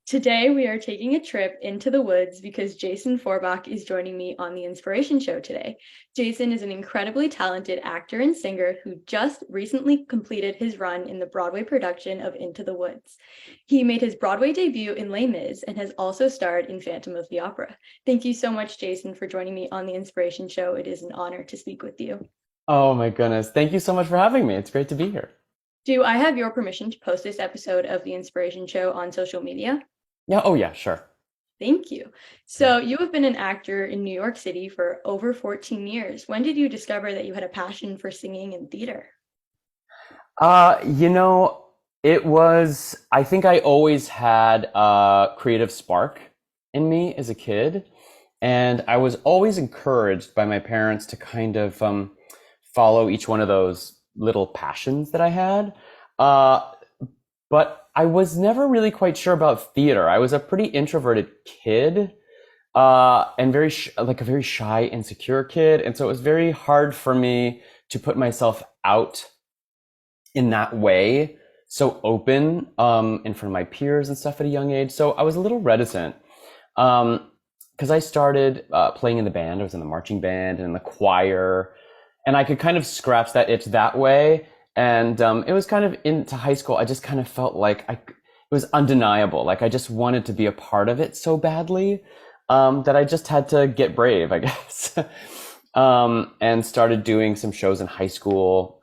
Today, we are taking a trip into the woods because Jason Forbach is joining me on the Inspiration Show today. Jason is an incredibly talented actor and singer who just recently completed his run in the Broadway production of Into the Woods. He made his Broadway debut in Les Mis and has also starred in Phantom of the Opera. Thank you so much, Jason, for joining me on the Inspiration Show. It is an honor to speak with you. Oh my goodness. Thank you so much for having me. It's great to be here. Do I have your permission to post this episode of the Inspiration Show on social media? Yeah, oh yeah, sure. Thank you. So, you have been an actor in New York City for over 14 years. When did you discover that you had a passion for singing and theater? Uh, you know, I think I always had a creative spark in me as a kid. And I was always encouraged by my parents to kind of follow each one of those little passions that I had. Uh, but I was never really quite sure about theater. I was a pretty introverted kid, and like a very shy, insecure kid, and so it was very hard for me to put myself out in that way, so open in front of my peers and stuff at a young age. So I was a little reticent. Because I started playing in the band. I was in the marching band and in the choir, and I could kind of scratch that itch that way. And it was kind of into high school. I just kind of felt like it was undeniable. Like I just wanted to be a part of it so badly that I just had to get brave, I guess, and started doing some shows in high school.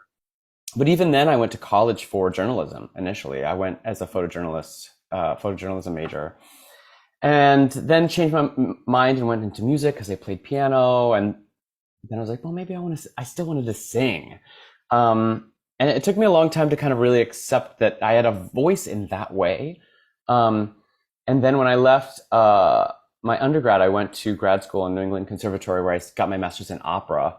But even then, I went to college for journalism initially. I went as a photojournalism major, and then changed my mind and went into music because I played piano. And then I was like, well, maybe I still wanted to sing. And it took me a long time to kind of really accept that I had a voice in that way. And then when I left my undergrad, I went to grad school in New England Conservatory where I got my master's in opera.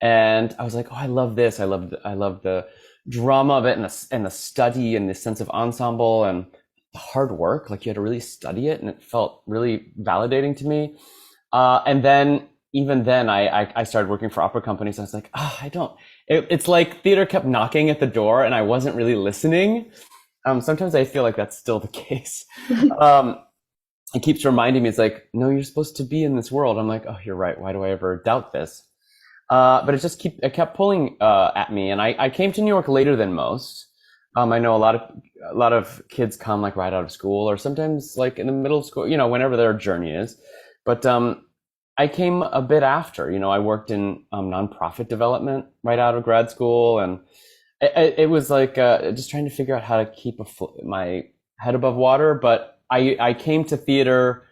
And I was like, oh, I love this. I love the drama of it and the study and the sense of ensemble and the hard work. Like you had to really study it, and it felt really validating to me. And then even then, I started working for opera companies. And I was like, oh, I don't. It's like theater kept knocking at the door, and I wasn't really listening. Sometimes I feel like that's still the case. Um, it keeps reminding me, it's like, no, you're supposed to be in this world. I'm like, oh, you're right. Why do I ever doubt this? But it kept pulling at me, and I came to New York later than most. I know a lot of kids come like right out of school, or sometimes like in the middle of school, whenever their journey is. But I came a bit after. I worked in nonprofit development right out of grad school, and it was like just trying to figure out how to keep my head above water. But I came to theater.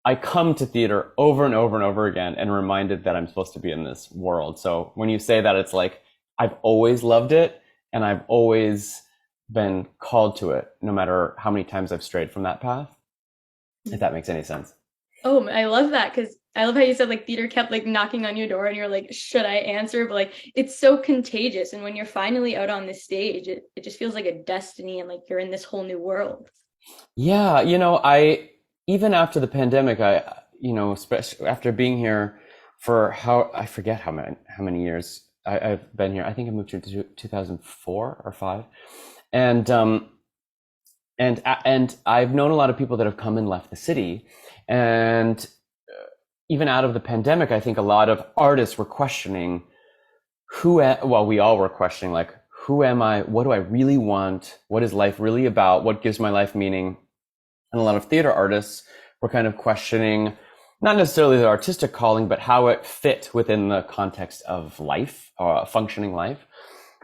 I come to theater over and over and over again and reminded that I'm supposed to be in this world. So when you say that, it's like I've always loved it, and I've always been called to it, no matter how many times I've strayed from that path, if that makes any sense. Oh, I love that because I love how you said like theater kept like knocking on your door and you're like, should I answer? But like it's so contagious. And when you're finally out on the stage, it just feels like a destiny and like you're in this whole new world. Yeah, even after the pandemic, especially after being here for I forget how many years I've been here. I think I moved here to 2004 or five, and and I've known a lot of people that have come and left the city, and even out of the pandemic, I think a lot of artists were questioning well, we all were questioning like, who am I? What do I really want? What is life really about? What gives my life meaning? And a lot of theater artists were kind of questioning not necessarily their artistic calling, but how it fit within the context of life, or a functioning life.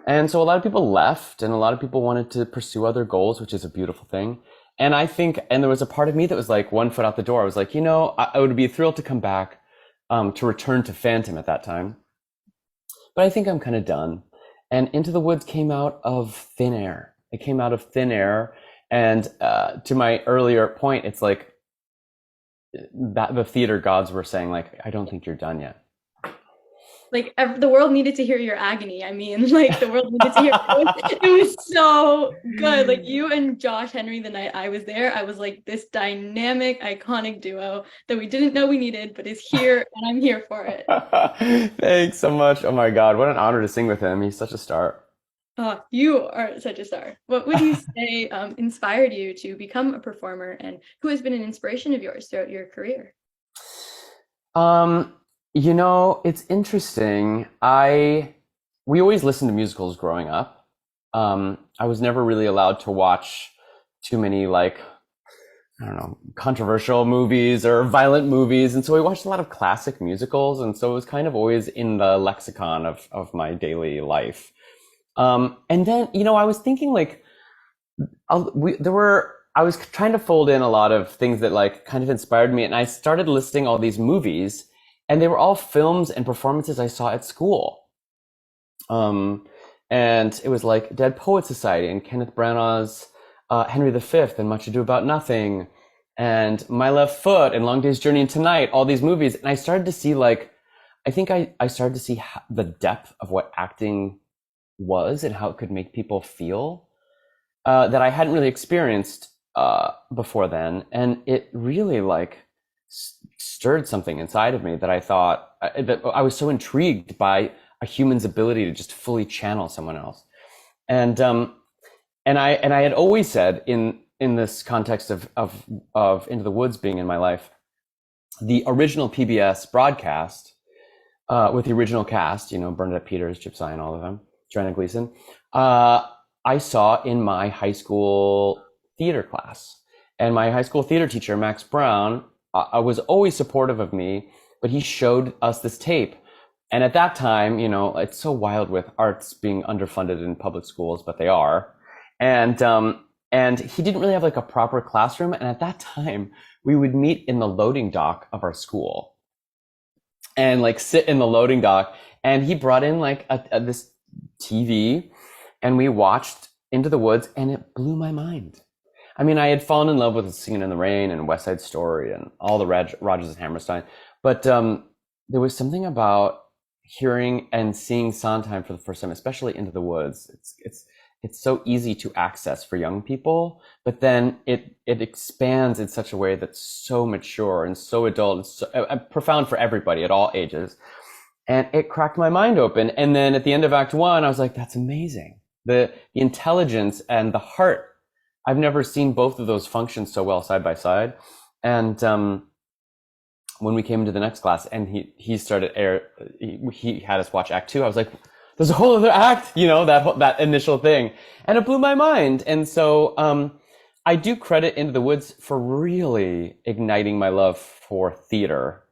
And so a lot of people left, and a lot of people wanted to pursue other goals, which is a beautiful thing. And I think, and there was a part of me that was like one foot out the door. I was like, I would be thrilled to come back, to return to Phantom at that time. But I think I'm kind of done. And Into the Woods came out of thin air. It came out of thin air. And to my earlier point, it's like that the theater gods were saying, like, I don't think you're done yet. Like the world needed to hear your agony. I mean, like the world needed to hear it was so good. Like you and Josh Henry the night I was there, I was like this dynamic, iconic duo that we didn't know we needed, but is here and I'm here for it. Thanks so much. Oh my God, what an honor to sing with him. He's such a star. You are such a star. What would you say inspired you to become a performer, and who has been an inspiration of yours throughout your career? Um, it's interesting. We always listened to musicals growing up. I was never really allowed to watch too many like, I don't know, controversial movies or violent movies, and so we watched a lot of classic musicals, and so it was kind of always in the lexicon of my daily life. And then, I was thinking like, I was trying to fold in a lot of things that like kind of inspired me, and I started listing all these movies, and they were all films and performances I saw at school. Um, and it was like Dead Poet Society and Kenneth Branagh's Henry V and Much Ado About Nothing and My Left Foot and Long Day's Journey into Night, all these movies. And I started to see like, I started to see the depth of what acting was and how it could make people feel that I hadn't really experienced before then. And it really like stirred something inside of me that I thought that I was so intrigued by a human's ability to just fully channel someone else. And I had always said in this context of Into the Woods being in my life, the original PBS broadcast with the original cast, Bernadette Peters, Chip Zien, all of them, Joanna Gleason, I saw in my high school theater class. And my high school theater teacher, Max Brown, was always supportive of me, but he showed us this tape. And at that time, it's so wild with arts being underfunded in public schools, but they are. And he didn't really have like a proper classroom. And at that time, we would meet in the loading dock of our school and like sit in the loading dock. And he brought in like this TV, and we watched Into the Woods, and it blew my mind. I mean, I had fallen in love with Singing in the Rain and West Side Story and all the Rodgers and Hammerstein, but there was something about hearing and seeing Sondheim for the first time, especially Into the Woods. It's so easy to access for young people, but then it expands in such a way that's so mature and so adult and so profound for everybody at all ages. And it cracked my mind open. And then at the end of Act One, I was like, that's amazing. The intelligence and the heart. I've never seen both of those function so well side by side. And when we came into the next class and he had us watch Act Two, I was like, there's a whole other act, that initial thing. And it blew my mind. And so I do credit Into the Woods for really igniting my love for theater,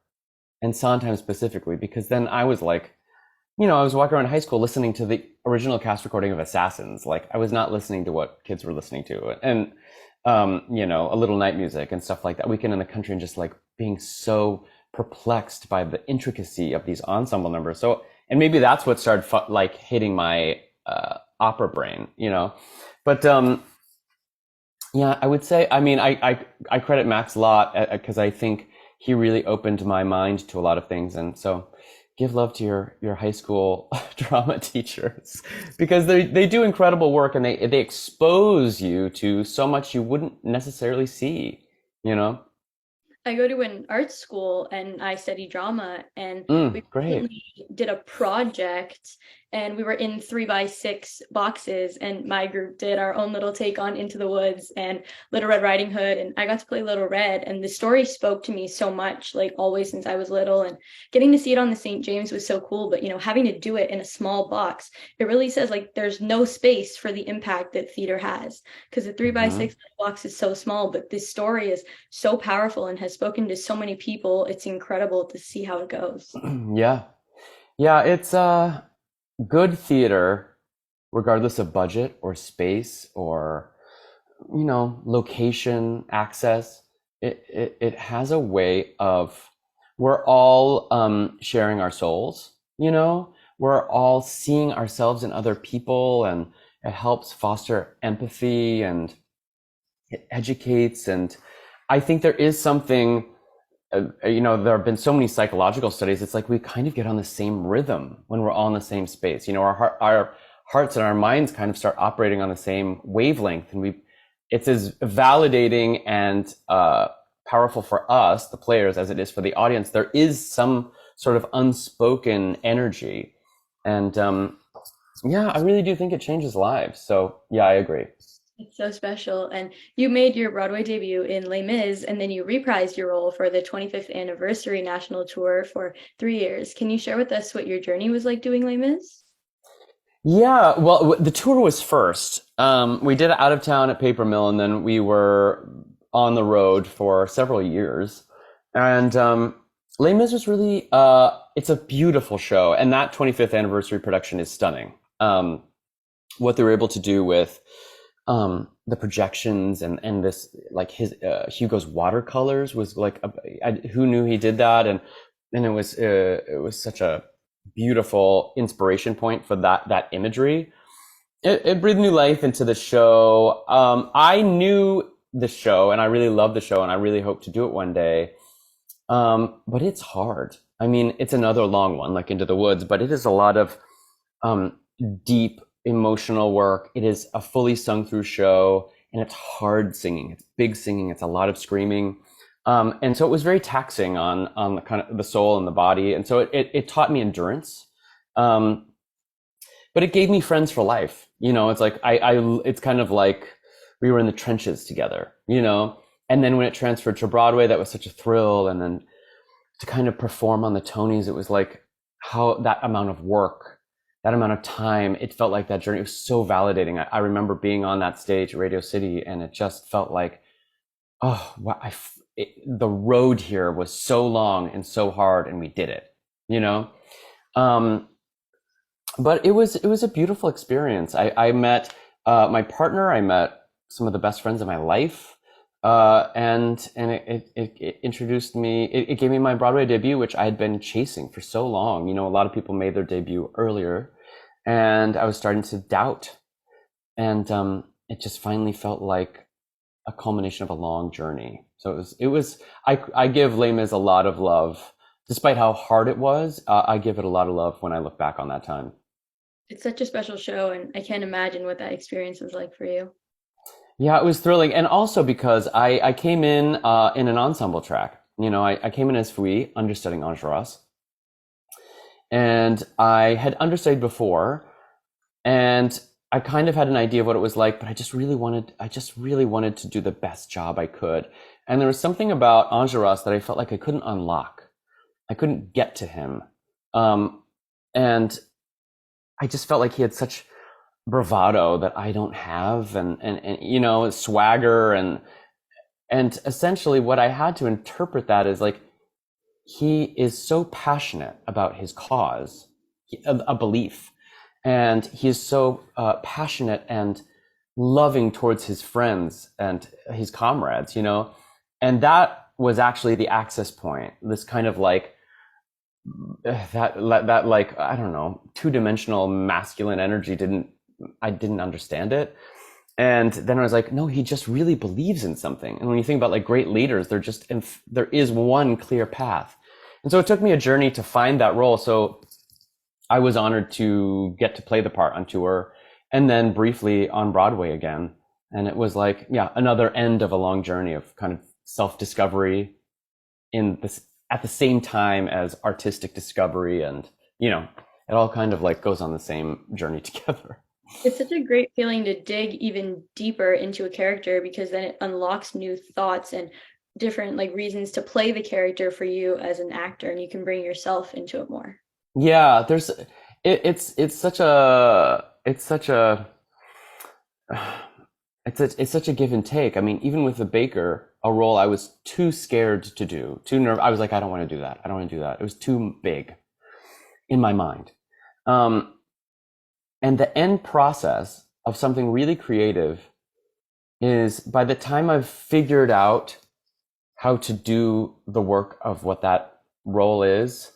and Sondheim specifically, because then I was like, I was walking around high school listening to the original cast recording of Assassins. Like, I was not listening to what kids were listening to. And, a little night music and stuff like that. Weekend in the Country, and just like being so perplexed by the intricacy of these ensemble numbers. So, and maybe that's what started like hitting my opera brain, But yeah, I would say, I mean, I credit Max a lot because I think he really opened my mind to a lot of things. And so give love to your high school drama teachers, because they do incredible work, and they expose you to so much you wouldn't necessarily see, I go to an art school and I study drama, and we Great. recently did a project, and we were in 3x6 boxes, and my group did our own little take on Into the Woods and Little Red Riding Hood, and I got to play Little Red, and the story spoke to me so much, like always since I was little, and getting to see it on the St. James was so cool. But having to do it in a small box, it really says like there's no space for the impact that theater has, because the 3x6 box is so small, but this story is so powerful and has spoken to so many people. It's incredible to see how it goes. Yeah. Yeah, it's good theater, regardless of budget or space or location, access. It has a way of, we're all sharing our souls, we're all seeing ourselves in other people, and it helps foster empathy, and it educates. And I think there is something, there have been so many psychological studies. It's like we kind of get on the same rhythm when we're all in the same space. Our hearts and our minds kind of start operating on the same wavelength, and it's as validating and powerful for us, the players, as it is for the audience. There is some sort of unspoken energy, and Yeah, I really do think it changes lives. So yeah, I agree. It's so special. And you made your Broadway debut in Les Mis, and then you reprised your role for the 25th anniversary national tour for 3 years. Can you share with us what your journey was like doing Les Mis? Yeah, well, the tour was first. We did it out of town at Paper Mill, and then we were on the road for several years. And Les Mis was really, it's a beautiful show, and that 25th anniversary production is stunning. What they were able to do with the projections and this, like his Hugo's watercolors was like, who knew he did that? And it was such a beautiful inspiration point for that imagery. It breathed new life into the show. I knew the show and I really loved the show and I really hope to do it one day. But it's hard. I mean, it's another long one, like Into the Woods, but it is a lot of um, deep emotional work. It is a fully sung through show and it's hard singing. It's big singing. It's a lot of screaming. And so it was very taxing on the kind of the soul and the body. And so it taught me endurance. Um, but it gave me friends for life. You know, it's like it's kind of like we were in the trenches together, you know. And then when it transferred to Broadway, that was such a thrill. And then to kind of perform on the Tonys, it was like how that amount of work, that amount of time, it felt like that journey. It was so validating. I remember being on that stage at Radio City, and it just felt like, oh, wow, the road here was so long and so hard, and we did it, you know. Um, but it was a beautiful experience. I met my partner. I met some of the best friends of my life, and it introduced me. It gave me my Broadway debut, which I had been chasing for so long. You know, a lot of people made their debut earlier, and I was starting to doubt. And it just finally felt like a culmination of a long journey. So it was. I give Les Mis a lot of love, despite how hard it was. I give it a lot of love when I look back on that time. It's such a special show, and I can't imagine what that experience was like for you. Yeah, it was thrilling, and also because I came in an ensemble track. You know, I came in as Fouille, understudying Enjolras, and I had understudied before, and I kind of had an idea of what it was like, but I just really wanted to do the best job I could. And there was something about Enjolras that I felt like I couldn't unlock. I couldn't get to him, and I just felt like he had such bravado that I don't have, and you know, swagger, and essentially what I had to interpret that is like he is so passionate about his cause, a belief, and he is so passionate and loving towards his friends and his comrades, you know, and that was actually the access point. This kind of like that like, I don't know, two-dimensional masculine energy didn't understand it. And then I was like, no, he just really believes in something. And when you think about like great leaders, there is one clear path. And so it took me a journey to find that role. So I was honored to get to play the part on tour and then briefly on Broadway again. And it was like, yeah, another end of a long journey of kind of self-discovery in this at the same time as artistic discovery. And, you know, it all kind of like goes on the same journey together. It's such a great feeling to dig even deeper into a character because then it unlocks new thoughts and different like reasons to play the character for you as an actor, and you can bring yourself into it more. Yeah, it's such a it's such a give and take. I mean, even with the Baker, a role I was too scared to do, too nerve. I was like, I don't want to do that. I don't want to do that. It was too big in my mind. Um, and the end process of something really creative is by the time I've figured out how to do the work of what that role is,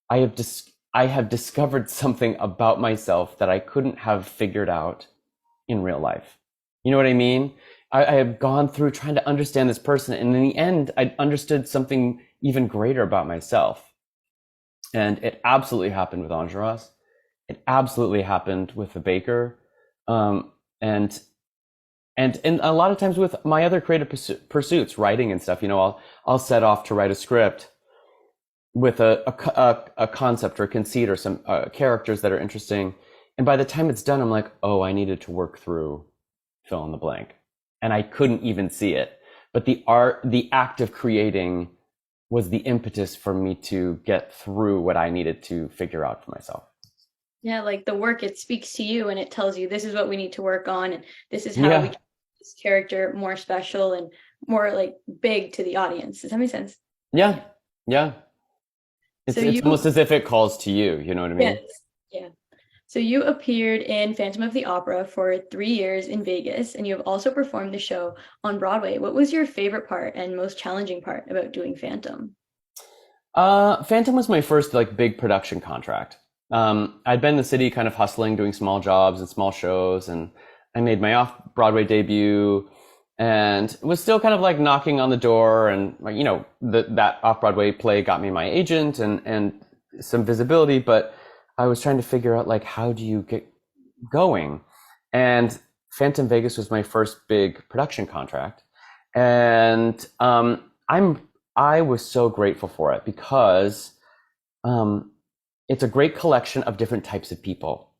I have discovered something about myself that I couldn't have figured out in real life. You know what I mean? I have gone through trying to understand this person, and in the end, I understood something even greater about myself. And it absolutely happened with Enjolras. It absolutely happened with the Baker, um, and and a lot of times with my other creative pursuits, writing and stuff. You know, I'll set off to write a script with a concept or a conceit or some characters that are interesting, And by the time it's done, I'm like, oh, I needed to work through fill in the blank. And I couldn't even see it. But the act of creating was the impetus for me to get through what I needed to figure out for myself. Yeah, like the work, it speaks to you and it tells you this is what we need to work on, and this is how we Yeah, can make this character more special and more like big to the audience. Does that make sense? yeah, Yeah. yeah. So It's you, almost as if it calls to you. You know what I yes, mean? yeah. So you appeared in Phantom of the Opera for 3 years in Vegas, and you have also performed the show on Broadway. What was your favorite part and most challenging part about doing Phantom? Phantom was my first like big production contract. I'd been in the city kind of hustling, doing small jobs and small shows, and I made my off Broadway debut and was still kind of like knocking on the door. And like, that off Broadway play got me my agent and some visibility, but I was trying to figure out like, how do you get going? And Phantom Vegas was my first big production contract. And I was so grateful for it because um, it's a great collection of different types of people.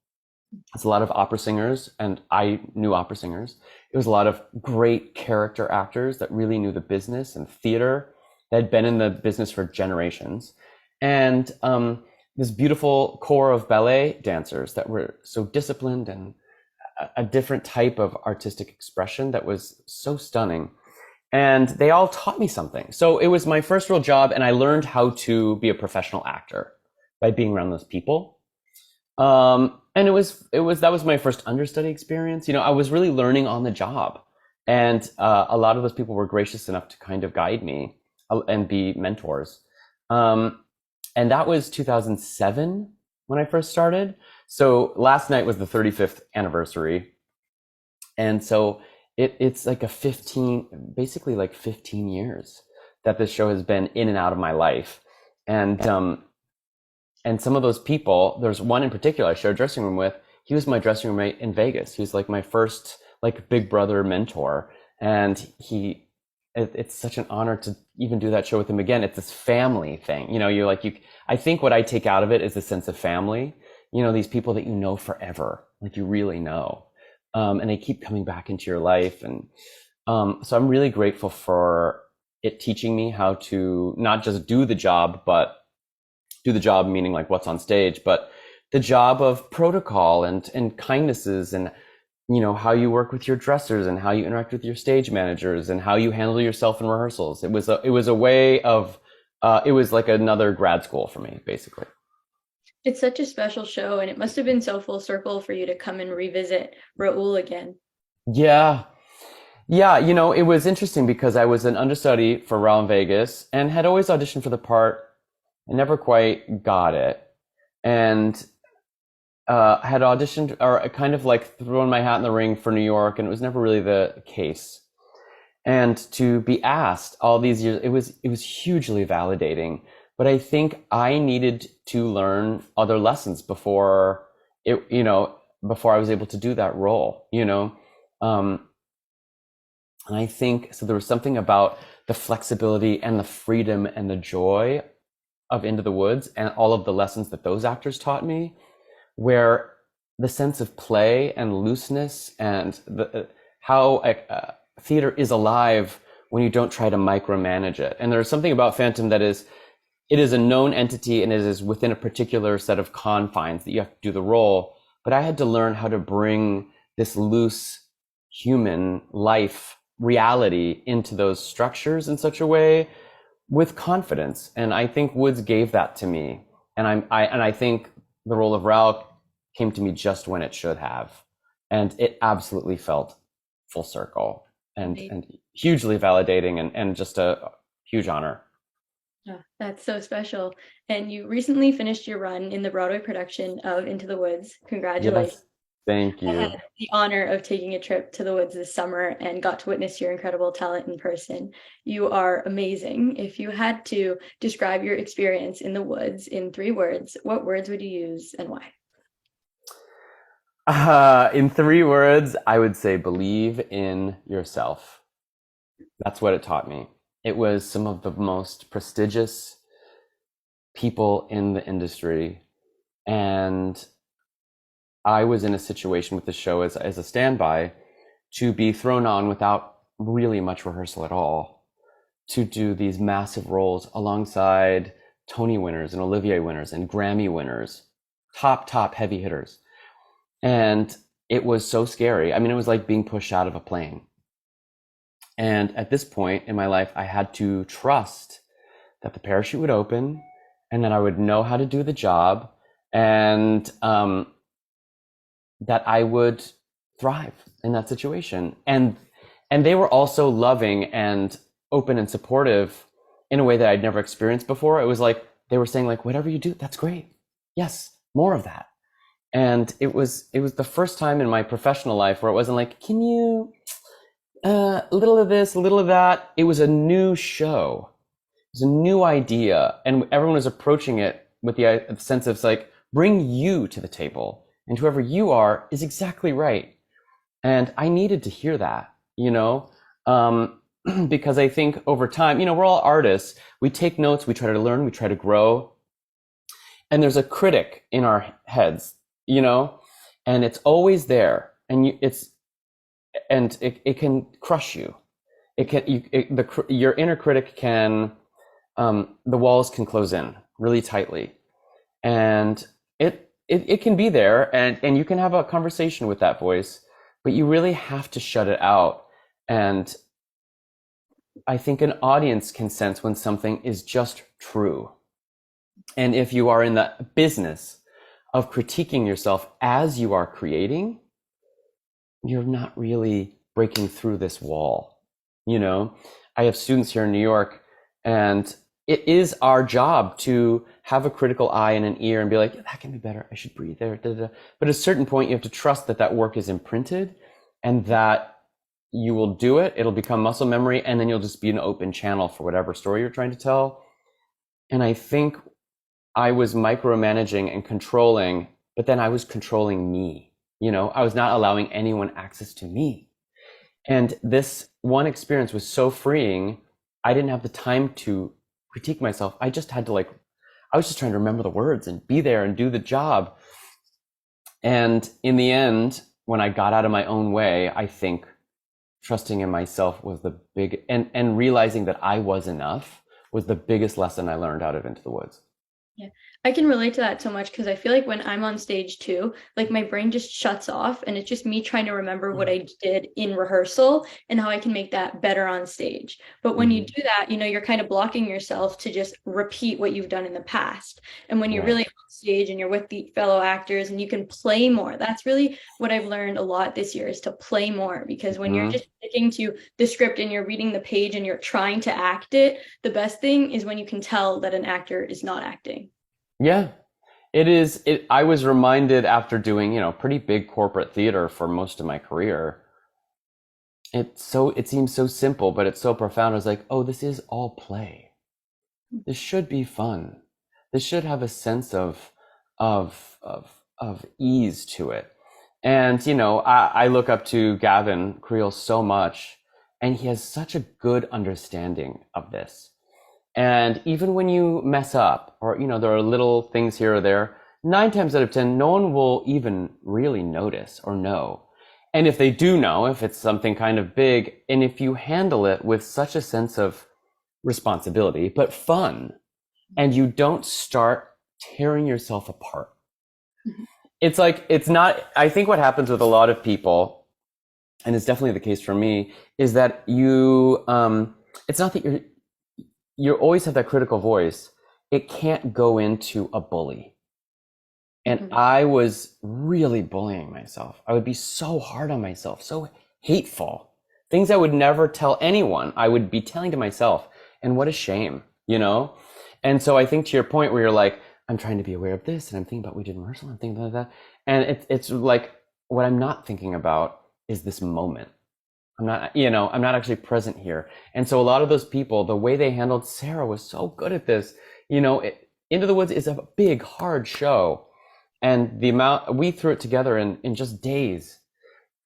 It's a lot of opera singers, and I knew opera singers. It was a lot of great character actors that really knew the business and theater, that had been in the business for generations. And this beautiful core of ballet dancers that were so disciplined and a different type of artistic expression that was so stunning. And they all taught me something. So it was my first real job, and I learned how to be a professional actor by being around those people. And that was my first understudy experience. I was really learning on the job, and a lot of those people were gracious enough to kind of guide me and be mentors. Um, and that was 2007 when I first started. So last night was the 35th anniversary, and so it's like basically like 15 years that this show has been in and out of my life. And some of those people, there's one in particular I shared a dressing room with. He was my dressing roommate in Vegas. He was like my first like big brother mentor. And it's such an honor to even do that show with him again. It's this family thing. I think what I take out of it is the sense of family. These people that you know forever, like you really know. And they keep coming back into your life. And so I'm really grateful for it teaching me how to not just do the job, but do the job meaning like what's on stage, but the job of protocol and kindnesses, and how you work with your dressers and how you interact with your stage managers and how you handle yourself in rehearsals. It was a way of it was like another grad school for me, basically. It's such a special show, and it must have been so full circle for you to come and revisit Raoul again. Yeah. Yeah, it was interesting because I was an understudy for Raul Vegas and had always auditioned for the part. I never quite got it. And had auditioned or kind of like thrown my hat in the ring for New York, and it was never really the case. And to be asked all these years, it was hugely validating. But I think I needed to learn other lessons before I was able to do that role. Um, and I think so. There was something about the flexibility and the freedom and the joy of Into the Woods and all of the lessons that those actors taught me, where the sense of play and looseness and how theater is alive when you don't try to micromanage it. And there's something about Phantom that it is a known entity, and it is within a particular set of confines that you have to do the role. But I had to learn how to bring this loose human life reality into those structures in such a way with confidence. And I think Woods gave that to me. And I think the role of Raoul came to me just when it should have. And it absolutely felt full circle and hugely validating and just a huge honor. Oh, that's so special. And you recently finished your run in the Broadway production of Into the Woods. Congratulations. Yes. Thank I you. had the honor of taking a trip to the woods this summer and got to witness your incredible talent in person. You are amazing. If you had to describe your experience in the woods in 3 words, what words would you use and why? In 3 words, I would say believe in yourself. That's what it taught me. It was some of the most prestigious people in the industry, and I was in a situation with the show as a standby to be thrown on without really much rehearsal at all, to do these massive roles alongside Tony winners and Olivier winners and Grammy winners, top heavy hitters. And it was so scary. I mean, it was like being pushed out of a plane. And at this point in my life, I had to trust that the parachute would open and that I would know how to do the job, and that I would thrive in that situation. And they were also loving and open and supportive in a way that I'd never experienced before. It was like they were saying, like, whatever you do, that's great. Yes, more of that. And it was the first time in my professional life where it wasn't like, can you a little of this, a little of that. It was a new show. It was a new idea, and everyone was approaching it with the sense of like, bring you to the table, and whoever you are is exactly right. And I needed to hear that, because I think over time, we're all artists. We take notes, we try to learn, we try to grow. And there's a critic in our heads, and it's always there. And it can crush you. Your inner critic can, the walls can close in really tightly. And it can be there, and you can have a conversation with that voice, but you really have to shut it out. And I think an audience can sense when something is just true. And if you are in the business of critiquing yourself as you are creating, you're not really breaking through this wall. I have students here in New York, and it is our job to have a critical eye and an ear and be like, yeah, that can be better. I should breathe there. Da, da, da. But at a certain point, you have to trust that work is imprinted, and that you will do it. It'll become muscle memory, and then you'll just be an open channel for whatever story you're trying to tell. And I think I was micromanaging and controlling, but then I was controlling me. I was not allowing anyone access to me. And this one experience was so freeing. I didn't have the time to critique myself. I just had to I was just trying to remember the words and be there and do the job. And in the end, when I got out of my own way, I think trusting in myself was the big, and realizing that I was enough was the biggest lesson I learned out of Into the Woods. Yeah, I can relate to that so much because I feel like when I'm on stage too, like my brain just shuts off, and it's just me trying to remember what I did in rehearsal and how I can make that better on stage. But when you do that, you're kind of blocking yourself to just repeat what you've done in the past. And when you're really on stage and you're with the fellow actors and you can play more, that's really what I've learned a lot this year, is to play more. Because when you're just sticking to the script and you're reading the page and you're trying to act it, the best thing is when you can tell that an actor is not acting. Yeah, it is. I was reminded after doing, pretty big corporate theater for most of my career. It seems so simple, but it's so profound. I was like, oh, this is all play. This should be fun. This should have a sense of ease to it. And, I look up to Gavin Creel so much, and he has such a good understanding of this. And even when you mess up, or, there are little things here or there, 9 times out of 10, no one will even really notice or know. And if they do know, if it's something kind of big, and if you handle it with such a sense of responsibility, but fun, and you don't start tearing yourself apart. It's like, it's not, I think what happens with a lot of people, and it's definitely the case for me, is that it's not that you always have that critical voice. It can't go into a bully. And I was really bullying myself. I would be so hard on myself, so hateful. Things I would never tell anyone, I would be telling to myself. And what a shame, And so I think to your point where you're like, I'm trying to be aware of this, and I'm thinking about we did rehearsal, I'm thinking about that. And it's like, what I'm not thinking about is this moment. I'm not actually present here. And so a lot of those people, the way they handled Sarah was so good at this. Into the Woods is a big, hard show. And the amount, we threw it together in just days.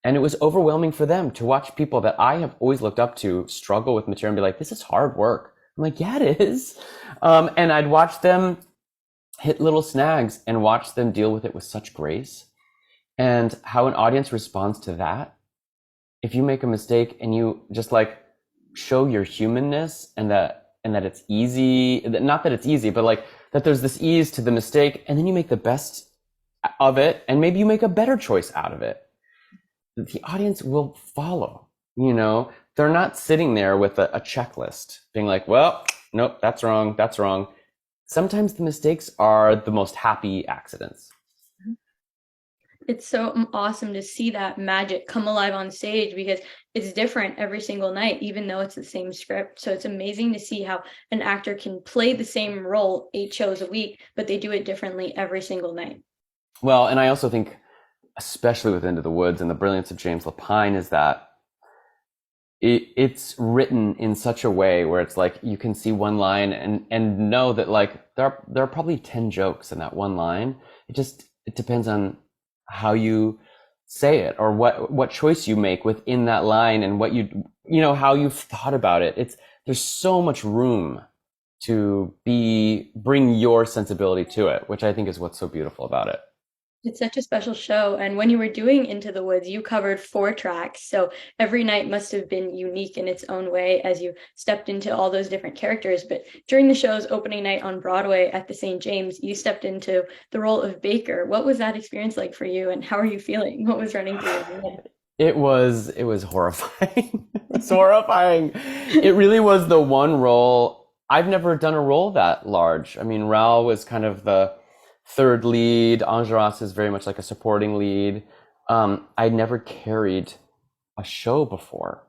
And it was overwhelming for them to watch people that I have always looked up to struggle with material and be like, this is hard work. I'm like, yeah, it is. And I'd watch them hit little snags and watch them deal with it with such grace. And how an audience responds to that, if you make a mistake and you just like show your humanness, and that it's easy, not that it's easy, but like that there's this ease to the mistake, and then you make the best of it, and maybe you make a better choice out of it, the audience will follow. They're not sitting there with a checklist being like, well, nope, that's wrong, that's wrong. Sometimes the mistakes are the most happy accidents. It's so awesome to see that magic come alive on stage because it's different every single night, even though it's the same script. So it's amazing to see how an actor can play the same role 8 shows a week, but they do it differently every single night. Well, and I also think, especially with Into the Woods, and the brilliance of James Lapine is that it's written in such a way where it's like you can see one line and know that like there are probably 10 jokes in that one line. It depends on how you say it, or what choice you make within that line, and what how you've thought about it. There's so much room to bring your sensibility to it, which I think is what's so beautiful about it. It's such a special show. And when you were doing Into the Woods, you covered 4 tracks. So every night must have been unique in its own way as you stepped into all those different characters. But during the show's opening night on Broadway at the St. James, you stepped into the role of Baker. What was that experience like for you, and how are you feeling? What was running through your head? It was horrifying. It's horrifying. It really was the one role. I've never done a role that large. I mean, Raoul was kind of the third lead. Enjolras is very much like a supporting lead. I'd never carried a show before,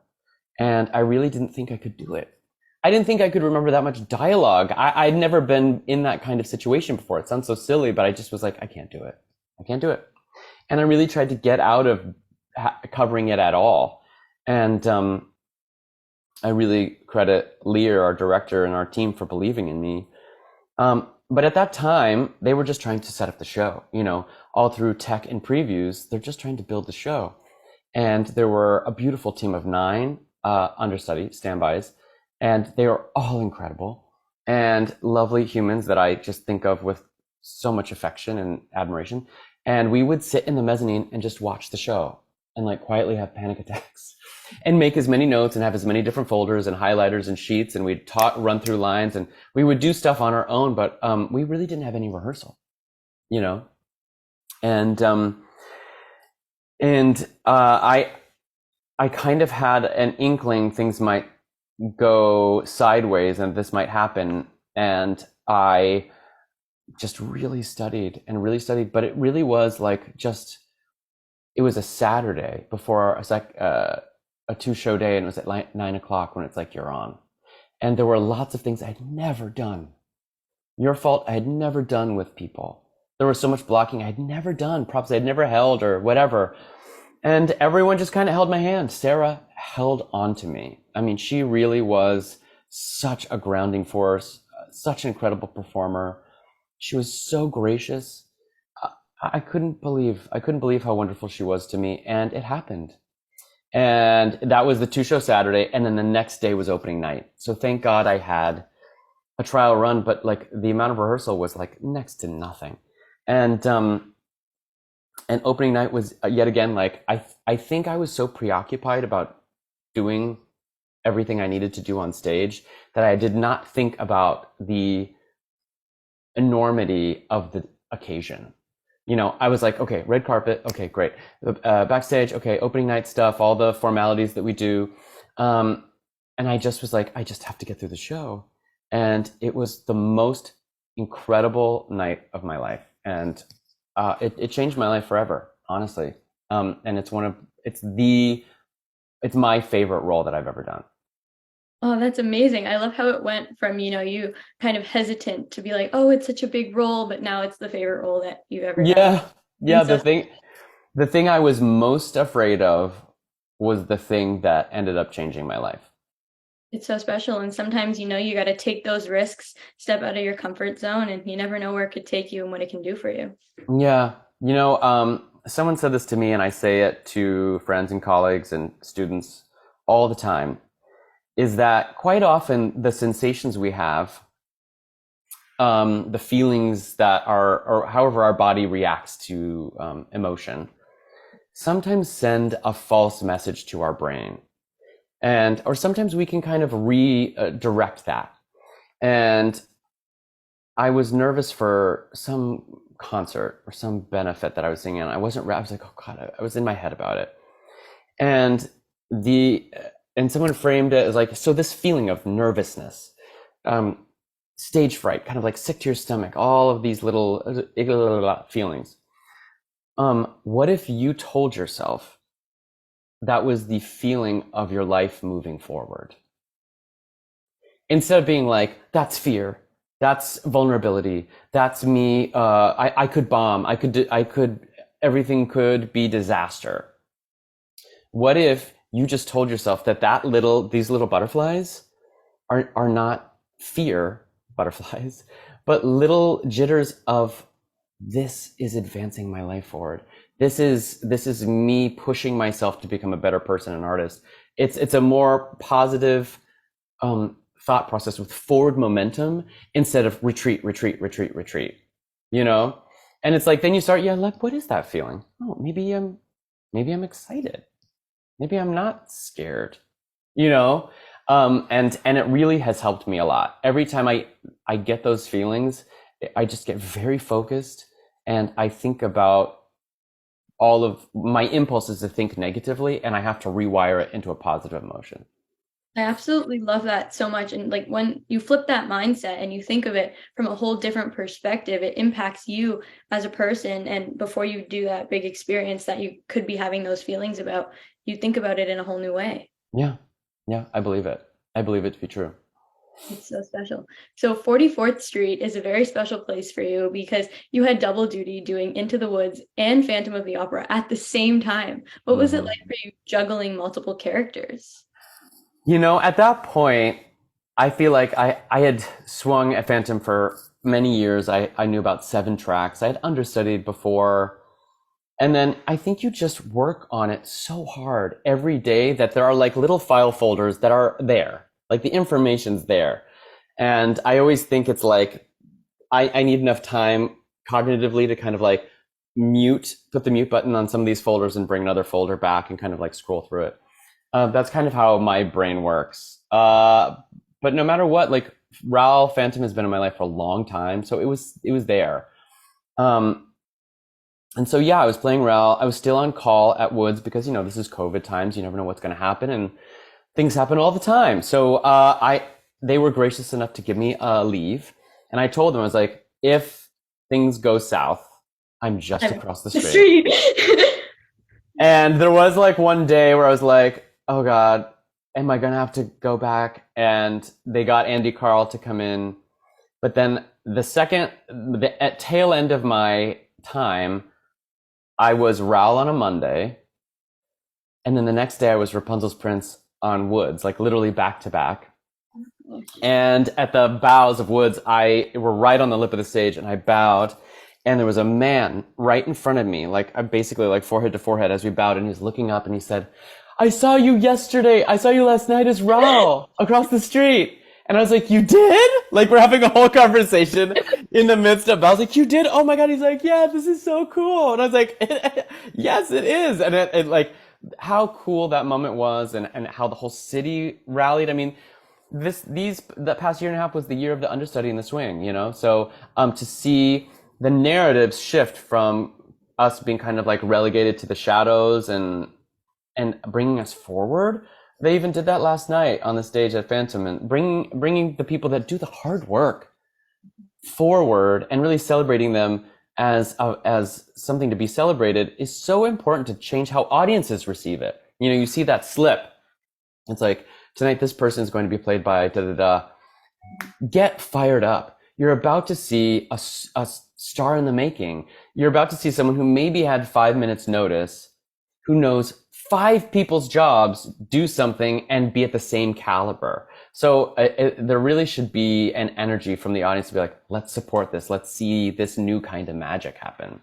and I really didn't think I could do it. I didn't think I could remember that much dialogue. I'd never been in that kind of situation before. It sounds so silly, but I just was like, I can't do it. I can't do it. And I really tried to get out of covering it at all. And I really credit Lear, our director, and our team for believing in me. But at that time, they were just trying to set up the show, all through tech and previews. They're just trying to build the show. And there were a beautiful team of 9 understudy standbys, and they were all incredible and lovely humans that I just think of with so much affection and admiration. And we would sit in the mezzanine and just watch the show and like quietly have panic attacks and make as many notes and have as many different folders and highlighters and sheets, and we'd run through lines, and we would do stuff on our own, but we really didn't have any rehearsal, and I kind of had an inkling things might go sideways and this might happen, and I just really studied, but it really was like it was a Saturday before a 2-show day, and it was at 9 o'clock when it's like you're on. And there were lots of things I'd never done. Your Fault I had never done with people. There was so much blocking I had never done, props I had never held or whatever. And everyone just kind of held my hand. Sarah held on to me. I mean, she really was such a grounding force, such an incredible performer. She was so gracious. I couldn't believe how wonderful she was to me, and it happened. And that was the 2-show Saturday, and then the next day was opening night. So thank God I had a trial run, but like the amount of rehearsal was like next to nothing. And opening night was yet again like I think I was so preoccupied about doing everything I needed to do on stage that I did not think about the enormity of the occasion. I was like, okay, red carpet, okay, great. Backstage, okay, opening night stuff, all the formalities that we do. And I just was like, I just have to get through the show. And it was the most incredible night of my life. And it changed my life forever, honestly. And it's my favorite role that I've ever done. Oh, that's amazing. I love how it went from, you kind of hesitant to be like, oh, it's such a big role, but now it's the favorite role that you've ever done. Yeah. Yeah. And so The thing I was most afraid of was the thing that ended up changing my life. it's so special. And sometimes, you got to take those risks, step out of your comfort zone, and you never know where it could take you and what it can do for you. Yeah. Someone said this to me, and I say it to friends and colleagues and students all the time, is that quite often the sensations we have, the feelings that or however our body reacts to emotion, sometimes send a false message to our brain. And, or sometimes we can kind of redirect that. And I was nervous for some concert or some benefit that I was singing. I wasn't, I was like, oh God, I was in my head about it. And the, and someone framed it as like, so this feeling of nervousness, um, stage fright, kind of like sick to your stomach, all of these little feelings. What if you told yourself that was the feeling of your life moving forward? Instead of being like, that's fear, that's vulnerability, that's me, I could bomb, everything could be disaster. What if you just told yourself that these little butterflies are not fear butterflies, but little jitters of, this is advancing my life forward. This is me pushing myself to become a better person and artist. It's a more positive thought process with forward momentum instead of retreat, retreat, retreat, retreat. You know, and it's like then you start, yeah, like what is that feeling? Oh, maybe I'm excited. Maybe I'm not scared. You know, and it really has helped me a lot. Every time I get those feelings, I just get very focused, and I think about all of my impulses to think negatively, and I have to rewire it into a positive emotion. I absolutely love that so much. And like when you flip that mindset and you think of it from a whole different perspective, it impacts you as a person. And before you do that big experience that you could be having those feelings about, you think about it in a whole new way. Yeah, yeah, I believe it. I believe it to be true. It's so special. So 44th Street is a very special place for you because you had double duty doing Into the Woods and Phantom of the Opera at the same time. What was it Hmm. like for you juggling multiple characters? You know, at that point, I feel like I had swung at Phantom for many years. I knew about 7 tracks. I had understudied before. And then I think you just work on it so hard every day that there are like little file folders that are there. Like the information's there. And I always think it's like I need enough time cognitively to kind of like put the mute button on some of these folders and bring another folder back and kind of like scroll through it. That's kind of how my brain works. But no matter what, like Raoul Phantom has been in my life for a long time, so it was there. Um, and so yeah, I was playing Raoul. I was still on call at Woods because this is COVID times. You never know what's going to happen, and things happen all the time. So they were gracious enough to give me a leave, and I told them I was like, if things go south, I'm just I'm across the the street. street. And there was like one day where I was like, oh God, am I going to have to go back? And they got Andy Carl to come in. But then at tail end of my time, I was Raoul on a Monday. And then the next day I was Rapunzel's Prince on Woods, like literally back to back. And at the bows of Woods, I were right on the lip of the stage, and I bowed, and there was a man right in front of me, like I basically like forehead to forehead as we bowed, and he was looking up and he said, I saw you yesterday. I saw you last night as Raoul across the street. And I was like, you did? Like we're having a whole conversation in the midst of, I was like, you did? Oh my God. He's like, yeah, this is so cool. And I was like, yes, it is. And it like how cool that moment was, and how the whole city rallied. I mean, the past year and a half was the year of the understudy in the swing, So to see the narratives shift from us being kind of like relegated to the shadows and bringing us forward. They even did that last night on the stage at Phantom, and bringing the people that do the hard work forward and really celebrating them as something to be celebrated is so important to change how audiences receive it. You see that slip. It's like, tonight this person is going to be played by da da da. Get fired up. You're about to see a star in the making. You're about to see someone who maybe had 5 minutes notice, who knows 5 people's jobs, do something and be at the same caliber. So there really should be an energy from the audience to be like, let's support this. Let's see this new kind of magic happen.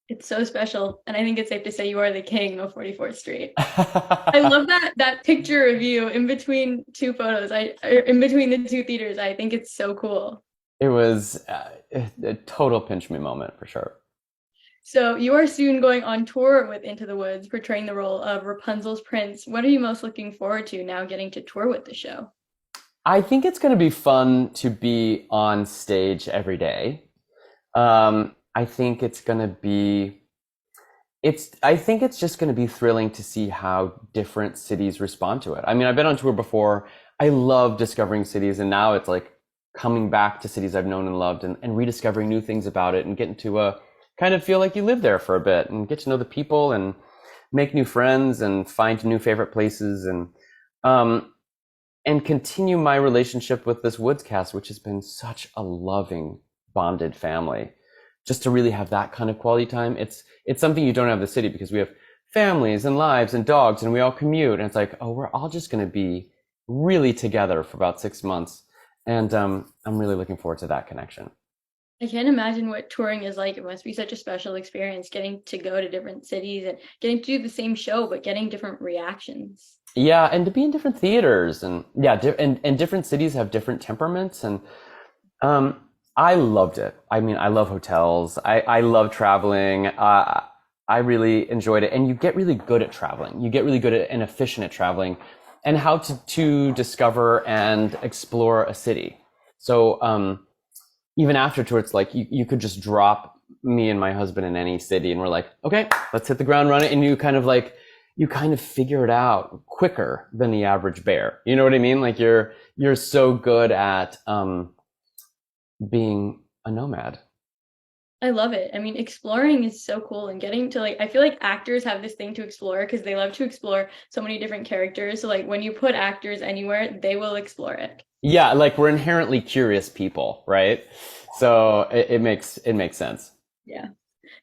It's so special. And I think it's safe to say you are the king of 44th Street. I love that picture of you in between two photos. In between the two theaters. I think it's so cool. It was a total pinch me moment for sure. So you are soon going on tour with Into the Woods, portraying the role of Rapunzel's prince. What are you most looking forward to now getting to tour with the show? I think it's going to be fun to be on stage every day. I think it's going to be I think it's just going to be thrilling to see how different cities respond to it. I mean, I've been on tour before. I love discovering cities, and now it's like coming back to cities I've known and loved, and rediscovering new things about it and getting to kind of feel like you live there for a bit and get to know the people and make new friends and find new favorite places um, and continue my relationship with this Woods cast, which has been such a loving, bonded family. Just to really have that kind of quality time, it's something you don't have in the city because we have families and lives and dogs, and we all commute, and it's like, oh, we're all just going to be really together for about 6 months, and I'm really looking forward to that connection. I can't imagine what touring is like. It must be such a special experience getting to go to different cities and getting to do the same show, but getting different reactions. Yeah, and to be in different theaters, and yeah, and different cities have different temperaments, and Um, I loved it. I mean, I love hotels. I love traveling. I really enjoyed it. And you get really good at traveling. You get really good at and efficient at traveling and how to discover and explore a city. So, even after tour, it's like you could just drop me and my husband in any city and we're like, okay, let's hit the ground running. And you kind of figure it out quicker than the average bear. You know what I mean? Like you're so good at, being a nomad. I love it. I mean, exploring is so cool and getting to like, I feel like actors have this thing to explore because they love to explore so many different characters. So, like, when you put actors anywhere, they will explore it. Yeah, like we're inherently curious people, right? So it makes sense. Yeah.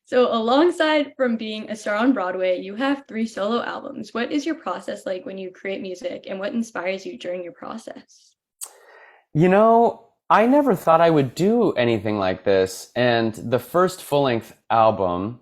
So, alongside from being a star on Broadway, you have three solo albums. What is your process like when you create music and what inspires you during your process? You know, I never thought I would do anything like this, and the first full-length album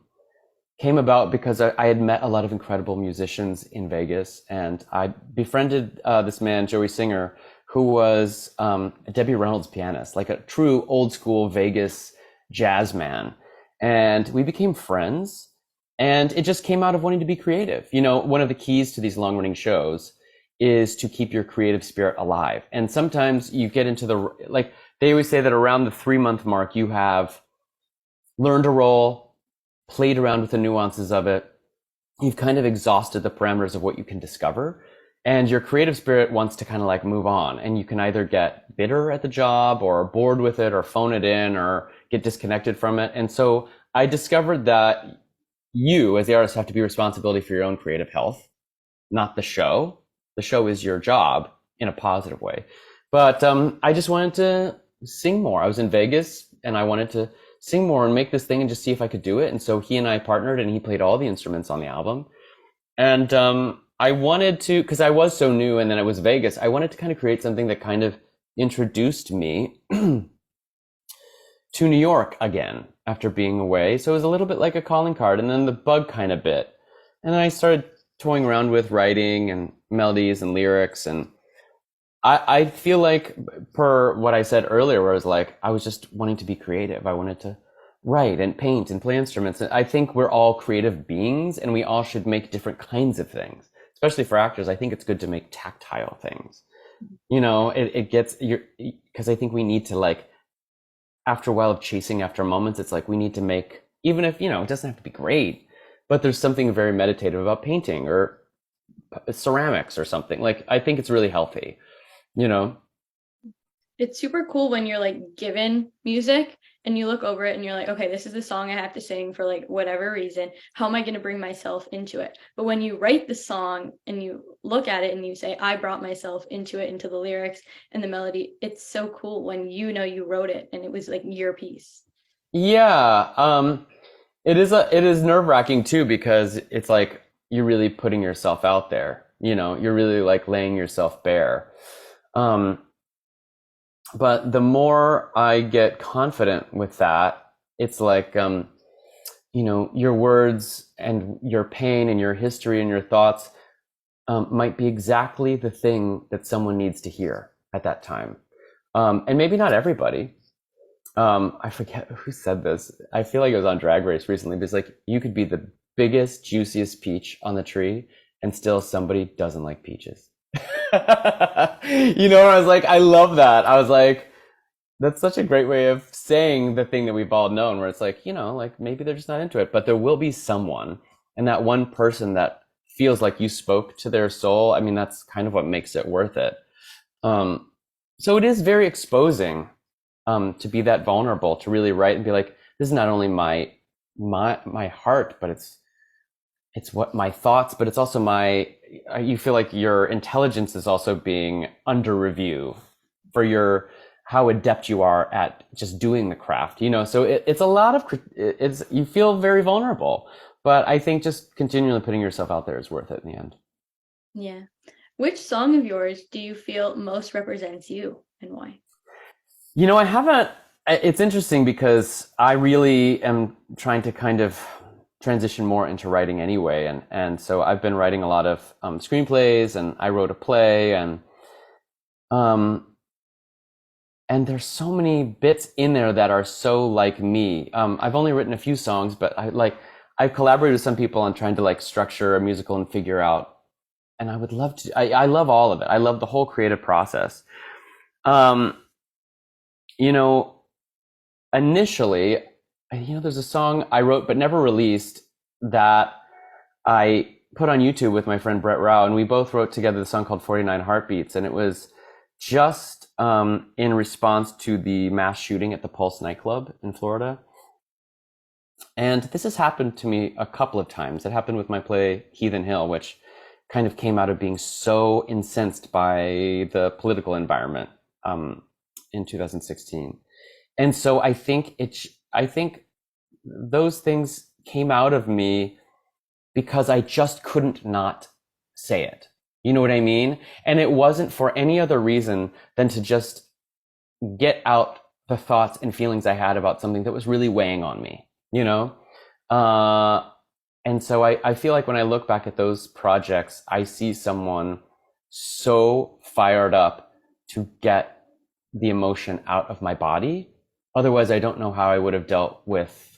came about because I had met a lot of incredible musicians in Vegas, and I befriended this man, Joey Singer, who was a Debbie Reynolds pianist, like a true old school Vegas jazz man. And we became friends, and it just came out of wanting to be creative. You know, one of the keys to these long running shows is to keep your creative spirit alive. And sometimes you get into like, they always say that around the 3 month mark, you have learned a role, played around with the nuances of it. You've kind of exhausted the parameters of what you can discover. And your creative spirit wants to kind of like move on. And you can either get bitter at the job or bored with it or phone it in or get disconnected from it. And so I discovered that you, as the artist, have to be responsibility for your own creative health, not the show. The show is your job in a positive way. But I just wanted to sing more. I was in Vegas and I wanted to sing more and make this thing and just see if I could do it. And so he and I partnered and he played all the instruments on the album. And I wanted to, because I was so new and then it was Vegas, I wanted to kind of create something that kind of introduced me to New York again after being away. So it was a little bit like a calling card, and then the bug kind of bit. And then I started toying around with writing and melodies and lyrics. And I feel like, per what I said earlier, where I was like, I was just wanting to be creative. I wanted to write and paint and play instruments. And I think we're all creative beings and we all should make different kinds of things, especially for actors. I think it's good to make tactile things. You know, it gets your, because I think we need to, like, after a while of chasing after moments, it's like we need to make, even if, you know, it doesn't have to be great, but there's something very meditative about painting or ceramics or something. Like, I think it's really healthy, you know? It's super cool when you're like given music and you look over it and you're like, okay, this is the song I have to sing for like whatever reason. How am I going to bring myself into it? But when you write the song and you look at it and you say, I brought myself into it, into the lyrics and the melody, it's so cool when you know you wrote it and it was like your piece. Yeah. It is nerve wracking too, because it's like you're really putting yourself out there, you know, you're really like laying yourself bare. Um, but the more I get confident with that, it's like, you know, your words and your pain and your history and your thoughts might be exactly the thing that someone needs to hear at that time. And maybe not everybody, I forget who said this. I feel like it was on Drag Race recently, but it's like you could be the biggest, juiciest peach on the tree, and still somebody doesn't like peaches. You know, I was like, I love that. I was like, that's such a great way of saying the thing that we've all known, where it's like, you know, like maybe they're just not into it, but there will be someone, and that one person that feels like you spoke to their soul. I mean, that's kind of what makes it worth it. Um, so it is very exposing, to be that vulnerable, to really write and be like, this is not only my heart, but it's what my thoughts, but it's also you feel like your intelligence is also being under review for your how adept you are at just doing the craft, you know. So it's a lot of it's you feel very vulnerable, but I think just continually putting yourself out there is worth it in the end. Yeah. Which song of yours do you feel most represents you and why? You know, I haven't. It's interesting because I really am trying to kind of transition more into writing anyway, and so I've been writing a lot of screenplays, and I wrote a play, um, and there's so many bits in there that are so like me. I've only written a few songs, but I've collaborated with some people on trying to like structure a musical and figure out. And I would love to. I love all of it. I love the whole creative process. Um, you know, initially, there's a song I wrote but never released that I put on YouTube with my friend Brett Rao, and we both wrote together the song called 49 Heartbeats, and it was just in response to the mass shooting at the Pulse nightclub in Florida. And this has happened to me a couple of times. It happened with my play Heathen Hill, which kind of came out of being so incensed by the political environment in 2016. And so I think those things came out of me because I just couldn't not say it. You know what I mean? And it wasn't for any other reason than to just get out the thoughts and feelings I had about something that was really weighing on me, you know? Uh, and so I feel like when I look back at those projects, I see someone so fired up to get the emotion out of my body. Otherwise, I don't know how I would have dealt with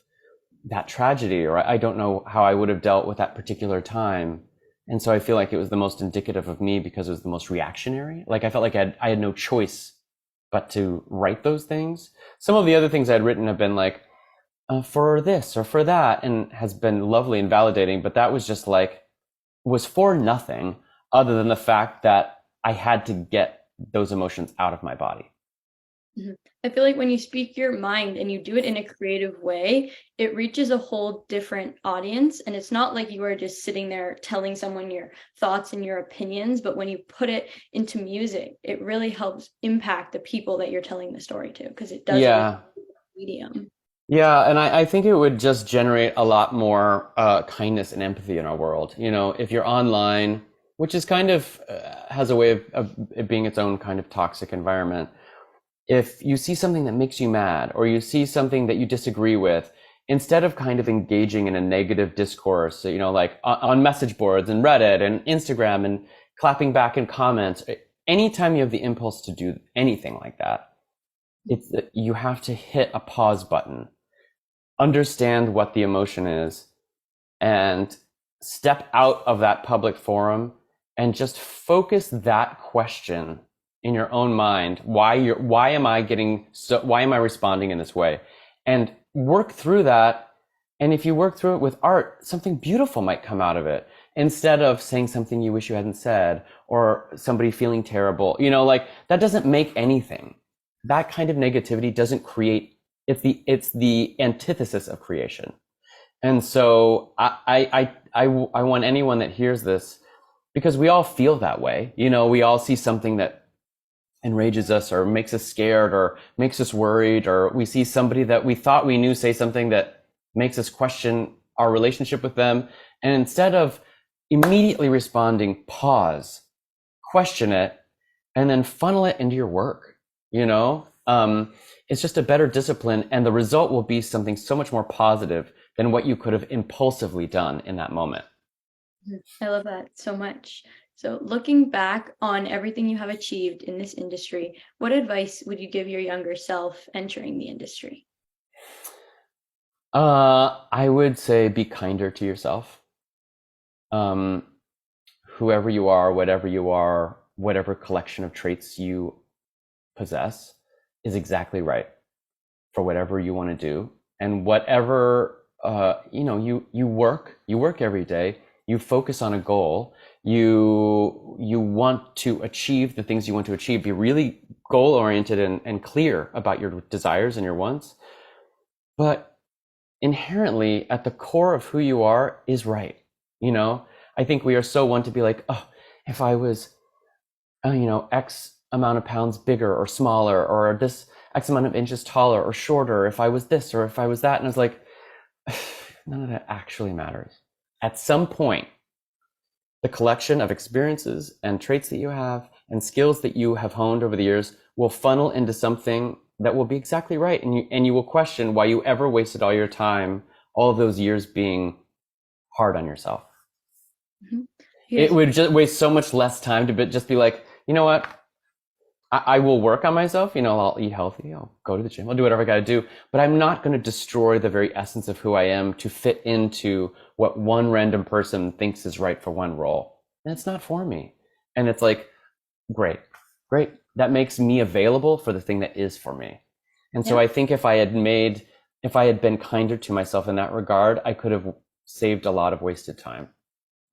that tragedy, or I don't know how I would have dealt with that particular time. And so I feel like it was the most indicative of me because it was the most reactionary. Like I felt like I had no choice but to write those things. Some of the other things I'd written have been like, for this or for that, and has been lovely and validating. But that was just like, was for nothing other than the fact that I had to get those emotions out of my body. Mhm. I feel like when you speak your mind and you do it in a creative way, it reaches a whole different audience. And it's not like you are just sitting there telling someone your thoughts and your opinions, but when you put it into music, it really helps impact the people that you're telling the story to because it does it in Yeah. a medium. Yeah, and I think it would just generate a lot more kindness and empathy in our world. You know, if you're online, which is kind of has a way of it being its own kind of toxic environment. If you see something that makes you mad, or you see something that you disagree with, instead of kind of engaging in a negative discourse, you know, like on message boards and Reddit and Instagram and clapping back in comments, anytime you have the impulse to do anything like that, it's you have to hit a pause button, understand what the emotion is, and step out of that public forum and just focus that question in your own mind. Why am I responding in this way? And work through that. And if you work through it with art, something beautiful might come out of it, instead of saying something you wish you hadn't said, or somebody feeling terrible. You know, like that doesn't make anything. That kind of negativity doesn't create, it's the antithesis of creation. And so I want anyone that hears this, because we all feel that way. You know, we all see something that enrages us or makes us scared or makes us worried, or we see somebody that we thought we knew say something that makes us question our relationship with them. And instead of immediately responding, pause, question it, and then funnel it into your work. You know, it's just a better discipline, and the result will be something so much more positive than what you could have impulsively done in that moment. Mhm. I love that so much. So, looking back on everything you have achieved in this industry, what advice would you give your younger self entering the industry? I would say be kinder to yourself. Um, Whoever you are, whatever collection of traits you possess is exactly right for whatever you want to do. And whatever you work every day, you focus on a goal, you want to achieve the things you want to achieve, be really goal oriented and clear about your desires and your wants. But inherently at the core of who you are is right. You know, I think we are so one to be like, oh, if I was, X amount of pounds bigger or smaller, or this X amount of inches taller or shorter, if I was this or if I was that. And I was like, none of that actually matters. At some point, the collection of experiences and traits that you have and skills that you have honed over the years will funnel into something that will be exactly right. And you will question why you ever wasted all your time, all of those years being hard on yourself. Mhm. It Because would just waste so much less time to just be like, you know what? I will work on myself. I'll eat healthy. I'll go to the gym. I'll do whatever I got to do. But I'm not going to destroy the very essence of who I am to fit into what one random person thinks is right for one role. And it's not for me. And it's like, great, great. That makes me available for the thing that is for me. And so yeah, I think if I had been kinder to myself in that regard, I could have saved a lot of wasted time.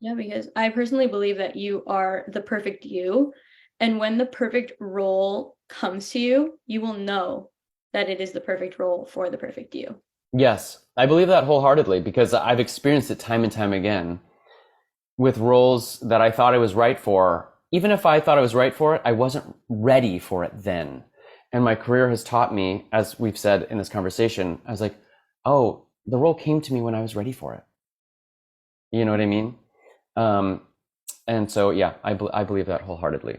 yeah, because I personally believe that you are the perfect you. And when the perfect role comes to you, you will know that it is the perfect role for the perfect you. Yes, I believe that wholeheartedly because I've experienced it time and time again with roles that I thought I was right for. Even if I thought I was right for it, I wasn't ready for it then. And my career has taught me, as we've said in this conversation, I was like, oh, the role came to me when I was ready for it. You know what I mean? Um, and so, yeah, I believe that wholeheartedly.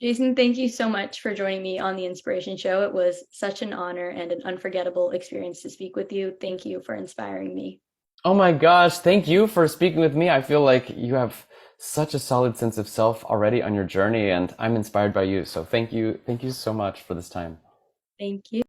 Jason, thank you so much for joining me on the Inspiration Show. It was such an honor and an unforgettable experience to speak with you. Thank you for inspiring me. Oh my gosh, thank you for speaking with me. I feel like you have such a solid sense of self already on your journey, and I'm inspired by you. So thank you. Thank you so much for this time. Thank you.